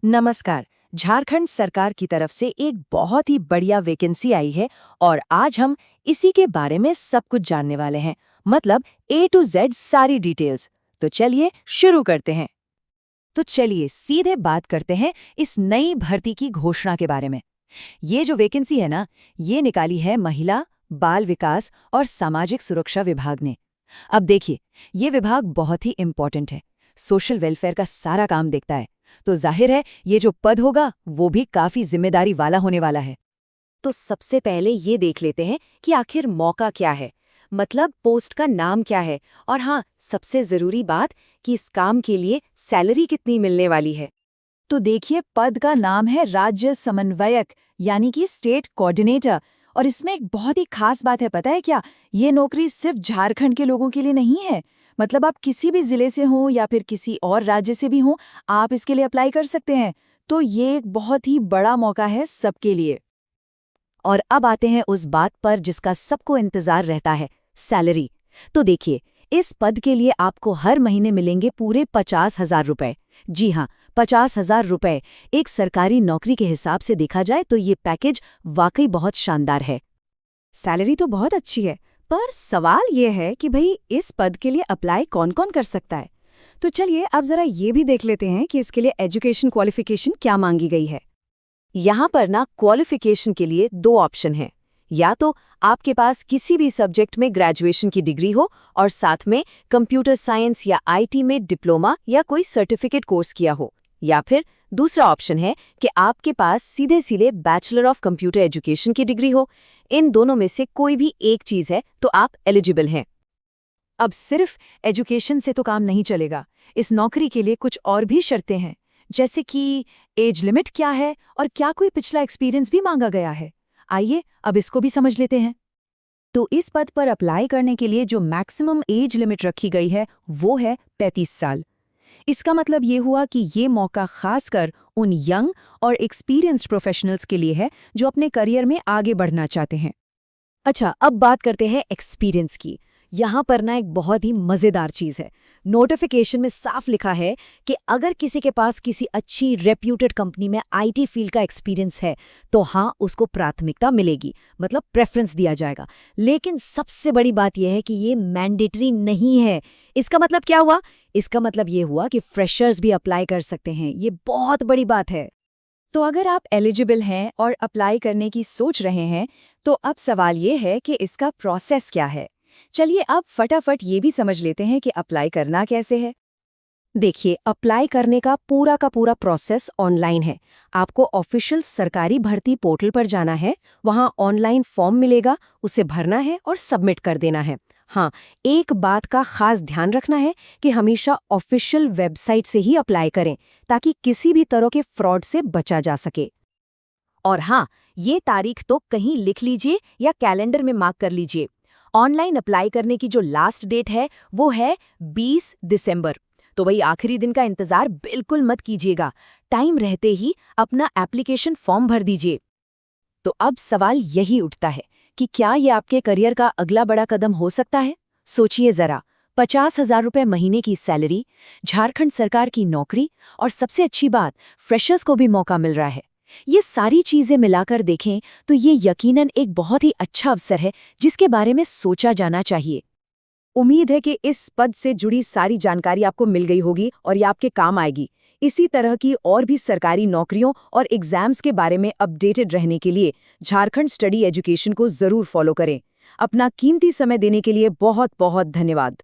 नमस्कार। झारखंड सरकार की तरफ से एक बहुत ही बढ़िया वैकेंसी आई है और आज हम इसी के बारे में सब कुछ जानने वाले हैं। मतलब A to Z सारी डिटेल्स। तो चलिए शुरू करते हैं। तो चलिए सीधे बात करते हैं इस नई भर्ती की घोषणा के बारे में। ये जो वैकेंसी है ना, ये निकाली है महिला, बाल विकास और सामाजिक सुरक्षा विभाग ने। अब देखिए, ये विभाग बहुत ही इम्पोर्टेंट है। सोशल वेलफेयर का सारा काम देखता है। तो जाहिर है ये जो पद होगा वो भी काफी जिम्मेदारी वाला होने वाला है। तो सबसे पहले ये देख लेते हैं कि आखिर मौका क्या है, मतलब पोस्ट का नाम क्या है, और हाँ, सबसे जरूरी बात कि इस काम के लिए सैलरी कितनी मिलने वाली है। तो देखिए, पद का नाम है राज्य समन्वयक, यानी कि स्टेट कोऑर्डिनेटर। और इसमें एक बहुत ही खास बात है, पता है क्या? ये नौकरी सिर्फ झारखंड के लोगों के लिए नहीं है। मतलब आप किसी भी जिले से हो या फिर किसी और राज्य से भी हो, आप इसके लिए अप्लाई कर सकते हैं। तो ये एक बहुत ही बड़ा मौका है सबके लिए। और अब आते हैं उस बात पर जिसका सबको इंतजार रहता है, सैलरी। तो देखिए, इस पद के लिए आपको हर महीने मिलेंगे पूरे 50,000 रुपए। जी हाँ, 50,000 रुपए। एक सरकारी नौकरी के हिसाब से देखा जाए तो ये पैकेज वाकई बहुत शानदार है। सैलरी तो बहुत अच्छी है, पर सवाल ये है कि भाई इस पद के लिए अप्लाई कौन कौन कर सकता है। तो चलिए अब जरा ये भी देख लेते हैं कि इसके लिए एजुकेशन क्वालिफिकेशन क्या मांगी गई है। यहाँ पर ना क्वालिफिकेशन के लिए दो ऑप्शन हैं। या तो आपके पास किसी भी सब्जेक्ट में ग्रेजुएशन की डिग्री हो और साथ में कंप्यूटर साइंस या आईटी में डिप्लोमा या कोई सर्टिफिकेट कोर्स किया हो, या फिर दूसरा ऑप्शन है कि आपके पास सीधे सीधे बैचलर ऑफ कंप्यूटर एजुकेशन की डिग्री हो। इन दोनों में से कोई भी एक चीज है तो आप एलिजिबल हैं। अब सिर्फ एजुकेशन से तो काम नहीं चलेगा। इस नौकरी के लिए कुछ और भी शर्तें हैं, जैसे कि एज लिमिट क्या है और क्या कोई पिछला एक्सपीरियंस भी मांगा गया है। आइए अब इसको भी समझ लेते हैं। तो इस पद पर अप्लाई करने के लिए जो मैक्सिमम एज लिमिट रखी गई है वो है 35 साल। इसका मतलब ये हुआ कि ये मौका खासकर उन यंग और एक्सपीरियंस्ड प्रोफेशनल्स के लिए है जो अपने करियर में आगे बढ़ना चाहते हैं। अच्छा, अब बात करते हैं एक्सपीरियंस की। यहाँ पर ना एक बहुत ही मज़ेदार चीज़ है। नोटिफिकेशन में साफ लिखा है कि अगर किसी के पास किसी अच्छी रेप्यूटेड कंपनी में आईटी फील्ड का एक्सपीरियंस है तो हाँ, उसको प्राथमिकता मिलेगी, मतलब प्रेफरेंस दिया जाएगा। लेकिन सबसे बड़ी बात यह है कि ये मैंडेटरी नहीं है। इसका मतलब क्या हुआ? इसका मतलब ये हुआ कि फ्रेशर्स भी अप्लाई कर सकते हैं। ये बहुत बड़ी बात है। तो अगर आप एलिजिबल हैं और अप्लाई करने की सोच रहे हैं, तो अब सवाल ये है कि इसका प्रोसेस क्या है। चलिए अब फटाफट ये भी समझ लेते हैं कि अप्लाई करना कैसे है। देखिए, अप्लाई करने का पूरा प्रोसेस ऑनलाइन है। आपको ऑफिशियल सरकारी भर्ती पोर्टल पर जाना है, वहाँ ऑनलाइन फॉर्म मिलेगा, उसे भरना है और सबमिट कर देना है। हाँ, एक बात का खास ध्यान रखना है कि हमेशा ऑफिशियल वेबसाइट से ही अप्लाई करें, ताकि किसी भी तरह के फ्रॉड से बचा जा सके। और हाँ, ये तारीख तो कहीं लिख लीजिए या कैलेंडर में मार्क कर लीजिए। ऑनलाइन अप्लाई करने की जो लास्ट डेट है वो है 20 दिसंबर। तो वही आखिरी दिन का इंतजार बिल्कुल मत कीजिएगा। टाइम रहते ही अपना एप्लीकेशन फॉर्म भर दीजिए। तो अब सवाल यही उठता है कि क्या ये आपके करियर का अगला बड़ा कदम हो सकता है? सोचिए जरा, 50,000 रुपये महीने की सैलरी, झारखंड सरकार की नौकरी और सबसे अच्छी बात, फ्रेशर्स को भी मौका मिल रहा है। ये सारी चीजें मिलाकर देखें तो ये यकीनन एक बहुत ही अच्छा अवसर है जिसके बारे में सोचा जाना चाहिए। उम्मीद है कि इस पद से जुड़ी सारी जानकारी आपको मिल गई होगी और ये आपके काम आएगी। इसी तरह की और भी सरकारी नौकरियों और एग्जाम्स के बारे में अपडेटेड रहने के लिए झारखंड स्टडी एजुकेशन को जरूर फॉलो करें। अपना कीमती समय देने के लिए बहुत बहुत धन्यवाद।